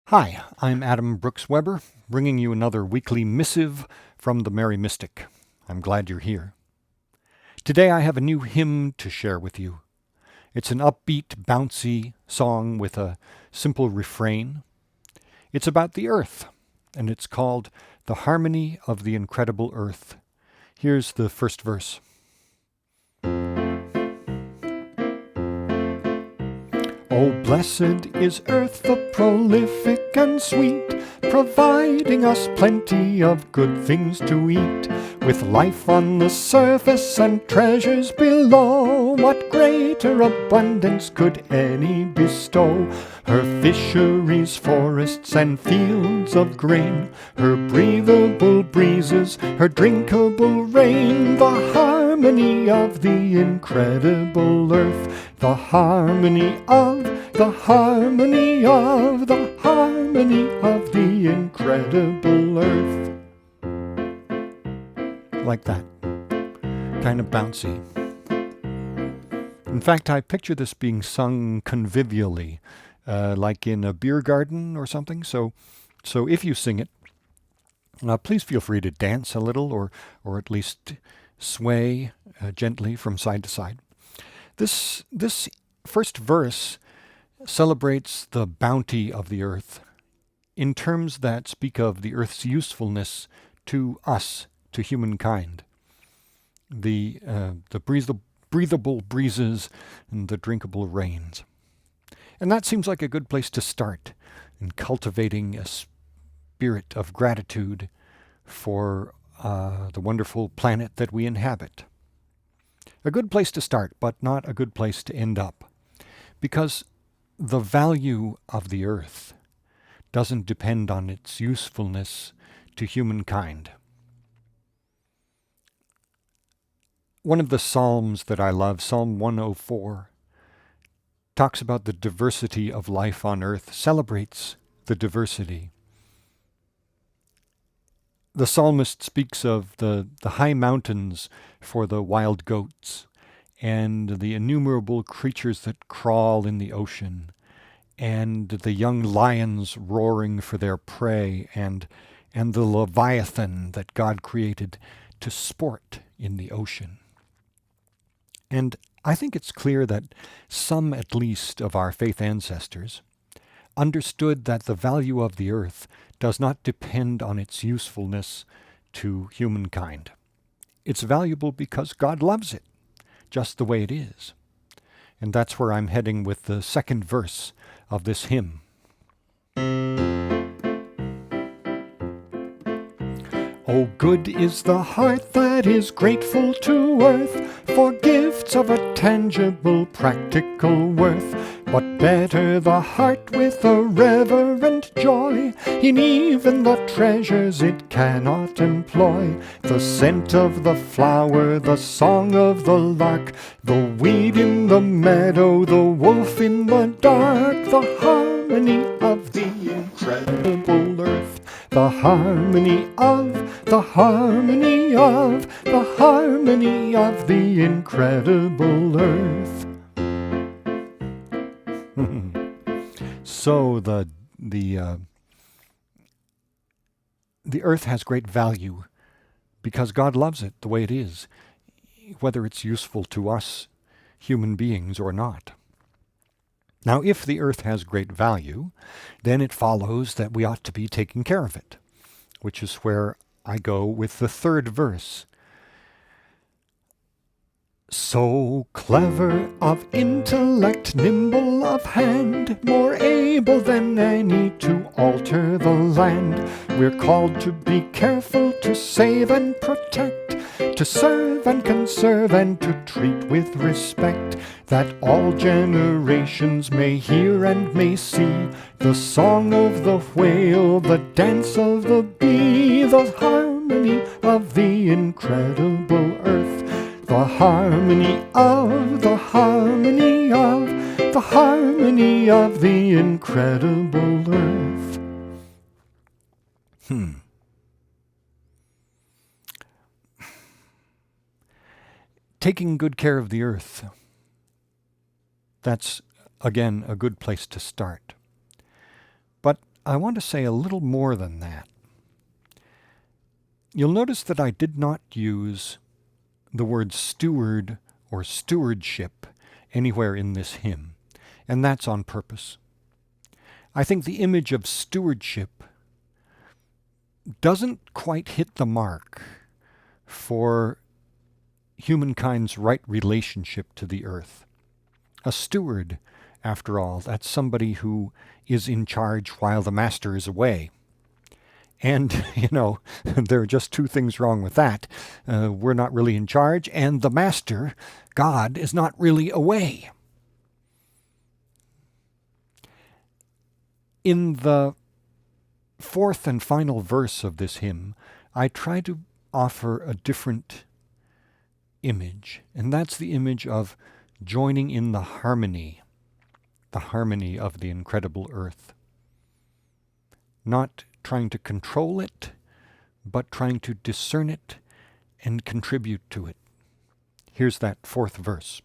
Hi, I'm Adam Brooks Weber, bringing you another weekly missive from the Merry Mystic. I'm glad you're here. Today I have a new hymn to share with you. It's an upbeat, bouncy song with a simple refrain. It's about the earth, and it's called The Harmony of the Incredible Earth. Here's the first verse. Oh, blessed is earth, the prolific and sweet, providing us plenty of good things to eat. With life on the surface and treasures below, what greater abundance could any bestow? Her fisheries, forests, and fields of grain, her breathable breezes, her drinkable rain, the harmony of the incredible earth, the harmony of the harmony of the incredible earth. Like that. Kind of bouncy. In fact, I picture this being sung convivially, like in a beer garden or something. So if you sing it, please feel free to dance a little or at least sway gently from side to side. This first verse celebrates the bounty of the earth in terms that speak of the earth's usefulness to us, to humankind. The breathable breezes and the drinkable rains. And that seems like a good place to start in cultivating a spirit of gratitude for the wonderful planet that we inhabit. A good place to start, but not a good place to end up. Because the value of the earth doesn't depend on its usefulness to humankind. One of the Psalms that I love, Psalm 104, talks about the diversity of life on earth, celebrates the diversity. The psalmist speaks of the high mountains for the wild goats, and the innumerable creatures that crawl in the ocean, and the young lions roaring for their prey, and the leviathan that God created to sport in the ocean. And I think it's clear that some, at least, of our faith ancestors understood that the value of the earth does not depend on its usefulness to humankind. It's valuable because God loves it, just the way it is. And that's where I'm heading with the second verse of this hymn. Oh, good is the heart that is grateful to earth for gifts of a tangible, practical worth. But better the heart with a reverent joy in even the treasures it cannot employ. The scent of the flower, the song of the lark, the weed in the meadow, the wolf in the dark, the harmony of the incredible earth, the harmony of the harmony of the incredible earth. So the earth has great value because God loves it the way it is, whether it's useful to us human beings or not. Now, if the earth has great value, then it follows that we ought to be taking care of it, which is where I go with the third verse. So clever of intellect, nimble of hand, more able than any to alter the land. We're called to be careful, to save and protect, to serve and conserve and to treat with respect, that all generations may hear and may see the song of the whale, the dance of the bee, the harmony of the incredible earth, the harmony of the harmony of the harmony of the incredible earth. Taking good care of the earth, that's, again, a good place to start. But I want to say a little more than that. You'll notice that I did not use the word steward or stewardship anywhere in this hymn, and that's on purpose. I think the image of stewardship doesn't quite hit the mark for humankind's right relationship to the earth. A steward, after all, that's somebody who is in charge while the master is away. And, there are just two things wrong with that. We're not really in charge, and the master, God, is not really away. In the fourth and final verse of this hymn, I try to offer a different image, and that's the image of joining in the harmony of the incredible earth. Not trying to control it, but trying to discern it and contribute to it. Here's that fourth verse.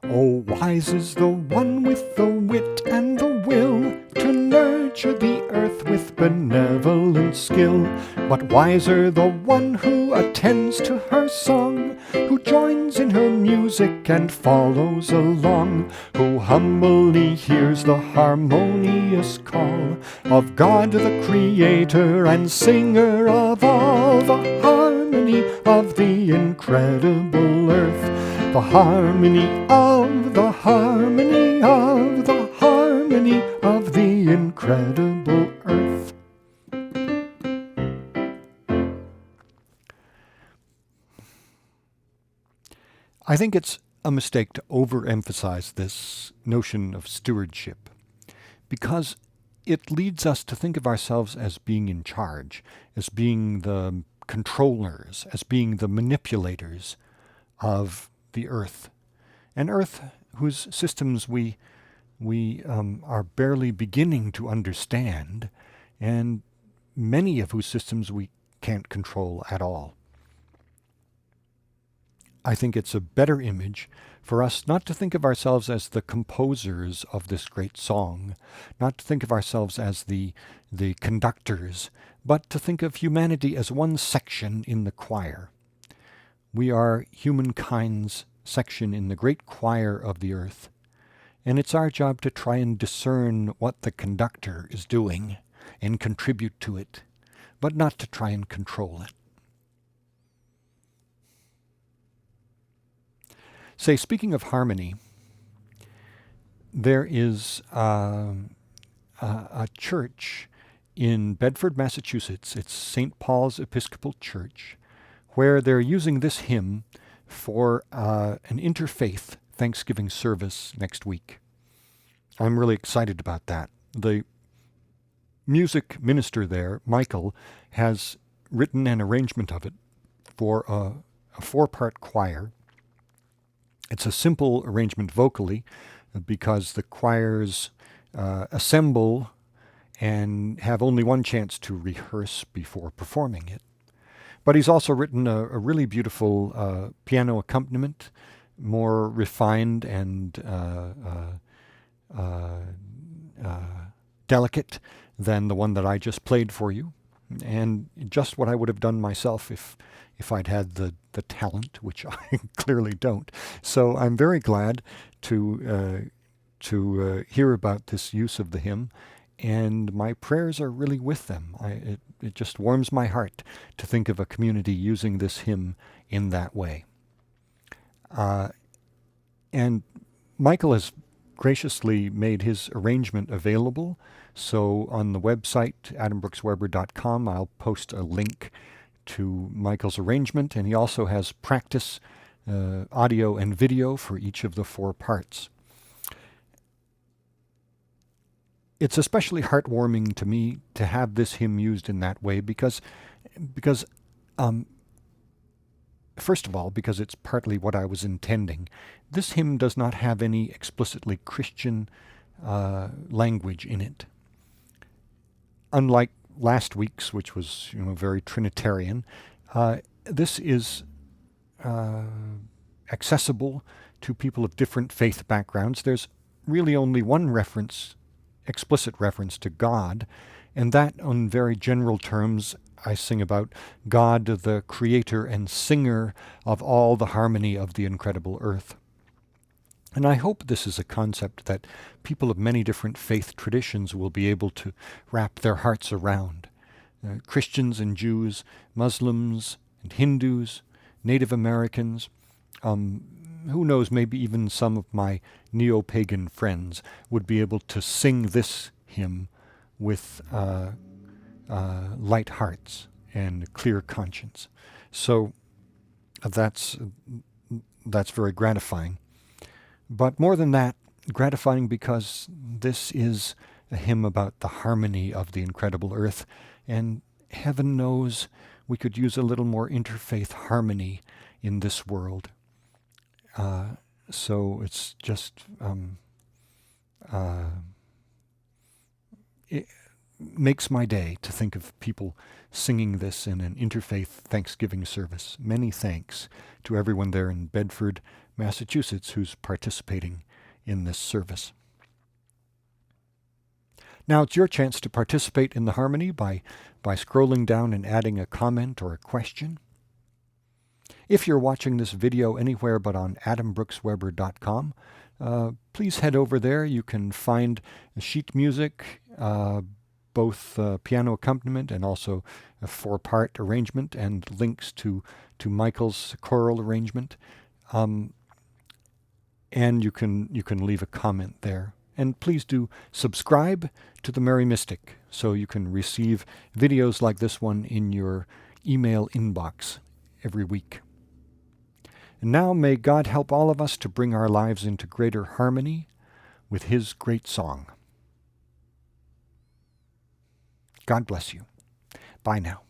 Oh, wise is the one with the wit and the will to nurture the earth with benevolent skill. But wiser the one who attends to her song, who joins in her music and follows along, who humbly hears the harmonious call of God the Creator and Singer of all, the harmony of the incredible earth. The harmony of the harmony of the harmony of the incredible earth. I think it's a mistake to overemphasize this notion of stewardship, because it leads us to think of ourselves as being in charge, as being the controllers, as being the manipulators of the earth, an earth whose systems we are barely beginning to understand, and many of whose systems we can't control at all. I think it's a better image for us not to think of ourselves as the composers of this great song, not to think of ourselves as the conductors, but to think of humanity as one section in the choir. We are humankind's section in the great choir of the earth, and it's our job to try and discern what the conductor is doing and contribute to it, but not to try and control it. Say, speaking of harmony, there is a church in Bedford, Massachusetts. It's St. Paul's Episcopal Church, where they're using this hymn for an interfaith Thanksgiving service next week. I'm really excited about that. The music minister there, Michael, has written an arrangement of it for a four-part choir. It's a simple arrangement vocally, because the choirs assemble and have only one chance to rehearse before performing it. But he's also written a really beautiful piano accompaniment, more refined and delicate than the one that I just played for you, and just what I would have done myself if I'd had the talent, which I clearly don't. So I'm very glad to hear about this use of the hymn, and my prayers are really with them. It just warms my heart to think of a community using this hymn in that way. And Michael has graciously made his arrangement available, so on the website, adambrooksweber.com, I'll post a link to Michael's arrangement, and he also has practice audio and video for each of the four parts. It's especially heartwarming to me to have this hymn used in that way because first of all, because it's partly what I was intending. This hymn does not have any explicitly Christian language in it. Unlike last week's, which was very Trinitarian, this is accessible to people of different faith backgrounds. There's really only one reference explicit reference to God, and that on very general terms I sing about God, the creator and singer of all the harmony of the incredible earth. And I hope this is a concept that people of many different faith traditions will be able to wrap their hearts around. Christians and Jews, Muslims and Hindus, Native Americans, who knows, maybe even some of my neo-pagan friends would be able to sing this hymn with light hearts and clear conscience. So that's very gratifying. But more than that, gratifying because this is a hymn about the harmony of the incredible earth, and heaven knows we could use a little more interfaith harmony in this world. So it's just it makes my day to think of people singing this in an interfaith Thanksgiving service. Many thanks to everyone there in Bedford, Massachusetts, who's participating in this service. Now it's your chance to participate in the harmony by scrolling down and adding a comment or a question. If you're watching this video anywhere but on adambrooksweber.com, please head over there. You can find sheet music, both piano accompaniment and also a 4-part arrangement, and links to Michael's choral arrangement. And you can leave a comment there. And please do subscribe to The Merry Mystic so you can receive videos like this one in your email inbox every week. And now may God help all of us to bring our lives into greater harmony with His great song. God bless you. Bye now.